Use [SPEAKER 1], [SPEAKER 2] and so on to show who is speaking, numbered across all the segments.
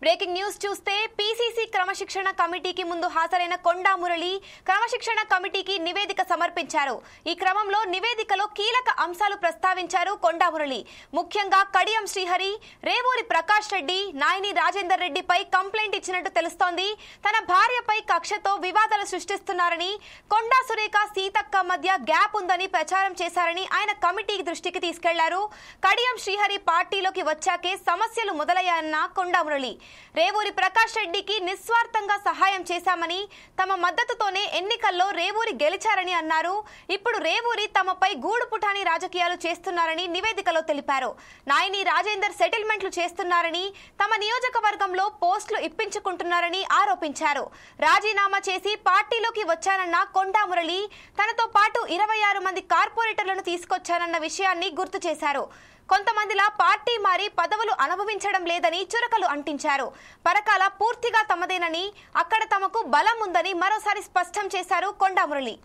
[SPEAKER 1] Breaking news చూస్తే PCC క్రమశిక్షణ కమిటీకి ముందు హాజరైన కొండా మురళి క్రమశిక్షణ కమిటీకి నివేదిక సమర్పించారు. ఈ క్రమంలో నివేదికలో కీలక అంశాలు ప్రస్తావించారు కొండా మురళి. ముఖ్యంగా కడియం శ్రీహరి, రేవూరి ప్రకాష్ రెడ్డి, నాయని రాజేందర్ రెడ్డిపై కంప్లైంట్ ఇచ్చినట్టు తెలుస్తోంది. తన భార్యపై కక్షతో వివాదాలు సృష్టిస్తున్నారని, కొండా సురేఖ సీతక్క మధ్య గ్యాప్ ఉందని ప్రచారం చేశారని ఆయన కమిటీ దృష్టికి తీసుకెళ్లారు. కడియం శ్రీహరి పార్టీలోకి వచ్చాకే సమస్యలు మొదలయ్యాయన్న కొండా మురళి, రేవూరి ప్రకాష్ రెడ్డికి నిస్వార్థంగా సహాయం చేశామని, తమ మద్దతుతోనే ఎన్నికల్లో రేవూరి గెలిచారని అన్నారు. ఇప్పుడు రేవూరి తమపై గూడుపుటాని రాజకీయాలు చేస్తున్నారని నివేదికలో తెలిపారు. నాయని రాజేందర్ సెటిల్మెంట్లు చేస్తున్నారని, తమ నియోజకవర్గంలో పోస్టులు ఇప్పించుకుంటున్నారని ఆరోపించారు. రాజీనామా చేసి పార్టీలోకి వచ్చానన్న కొండా మురళి తనతో పాటు 26 మంది కార్పొరేటర్లను తీసుకొచ్చానన్న విషయాన్ని గుర్తు చేశారు. కొంతమందిలా పార్టీ మారి పదవులు అనుభవించడం లేదని చురకలు అంటించారు. పరకాల పూర్తిగా తమదేనని, అక్కడ తమకు బలం ఉందని మరోసారి స్పష్టం చేశారు కొండా మురళి.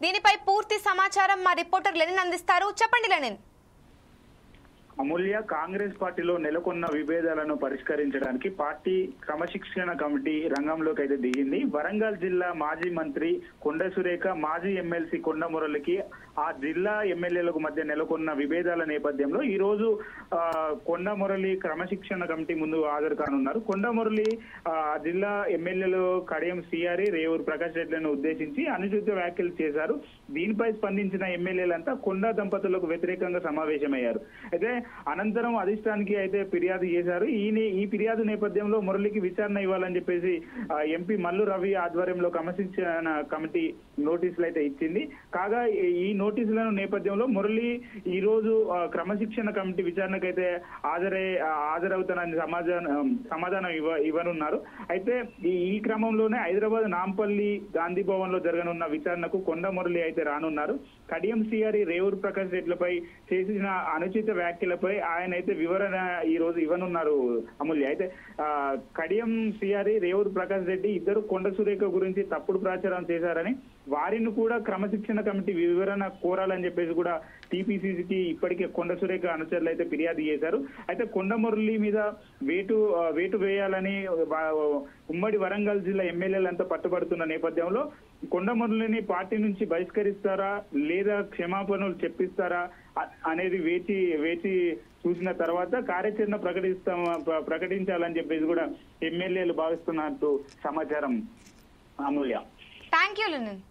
[SPEAKER 1] దీనిపై పూర్తి సమాచారం మా రిపోర్టర్ లెనిన్ అందిస్తారు. చెప్పండి లెనిన్.
[SPEAKER 2] అమూల్య, కాంగ్రెస్ పార్టీలో నెలకొన్న విభేదాలను పరిష్కరించడానికి పార్టీ క్రమశిక్షణ కమిటీ రంగంలోకి అయితే దిగింది. వరంగల్ జిల్లా మాజీ మంత్రి కొండ సురేఖ, మాజీ ఎమ్మెల్సీ కొండ మురళికి ఆ జిల్లా ఎమ్మెల్యేలకు మధ్య నెలకొన్న విభేదాల నేపథ్యంలో ఈ రోజు కొండ మురళి క్రమశిక్షణ కమిటీ ముందు హాజరు కానున్నారు. కొండ మురళి జిల్లా ఎమ్మెల్యేలు కడియం శ్రీహరి, రేవూరి ప్రకాష్ రెడ్డిలను ఉద్దేశించి అనుచిత వ్యాఖ్యలు చేశారు. దీనిపై స్పందించిన ఎమ్మెల్యేలంతా కొండ దంపతులకు వ్యతిరేకంగా సమావేశమయ్యారు. అయితే అనంతరం అధిష్టానికి అయితే ఫిర్యాదు చేశారు. ఈ ఫిర్యాదు నేపథ్యంలో మురళికి విచారణ ఇవ్వాలని చెప్పేసి ఎంపీ మల్లు రవి ఆధ్వర్యంలో క్రమశిక్షణ కమిటీ నోటీసులు అయితే ఇచ్చింది. కాగా ఈ నోటీసుల నేపథ్యంలో మురళి ఈ రోజు క్రమశిక్షణ కమిటీ విచారణకైతే హాజరవుతానని సమాధానం ఇవ్వనున్నారు. అయితే ఈ క్రమంలోనే హైదరాబాద్ నాంపల్లి గాంధీ భవన్ లో జరగనున్న విచారణకు కొండ మురళి అయితే రానున్నారు. కడియం శ్రీహరి, రేవూరి ప్రకాష్ రెడ్డిలపై చేసిన అనుచిత వ్యాఖ్యలపై ఆయన అయితే వివరణ ఈ రోజు ఇవ్వనున్నారు అమూల్య. అయితే కడియం శ్రీహరి, రేవూరి ప్రకాష్ రెడ్డి ఇద్దరు కొండ సురేఖ గురించి తప్పుడు ప్రచారం చేశారని, వారిని కూడా క్రమశిక్షణ కమిటీ వివరణ కోరాలని చెప్పేసి కూడా టీపీసీసీకి ఇప్పటికే కొండ సురేఖ అనుచరులు అయితే ఫిర్యాదు చేశారు. అయితే కొండ మురళి మీద వేటు వేయాలని ఉమ్మడి వరంగల్ జిల్లా ఎమ్మెల్యేలంతా పట్టుబడుతున్న నేపథ్యంలో కొండ మురళిని పార్టీ నుంచి బహిష్కరిస్తారా లేదా క్షమాపణలు చెప్పిస్తారా అనేది వేచి చూసిన తర్వాత కార్యాచరణ ప్రకటించాలని చెప్పేసి కూడా ఎమ్మెల్యేలు భావిస్తున్నట్టు సమాచారం. అమూల్య,
[SPEAKER 1] థ్యాంక్ యూ లెనిన్.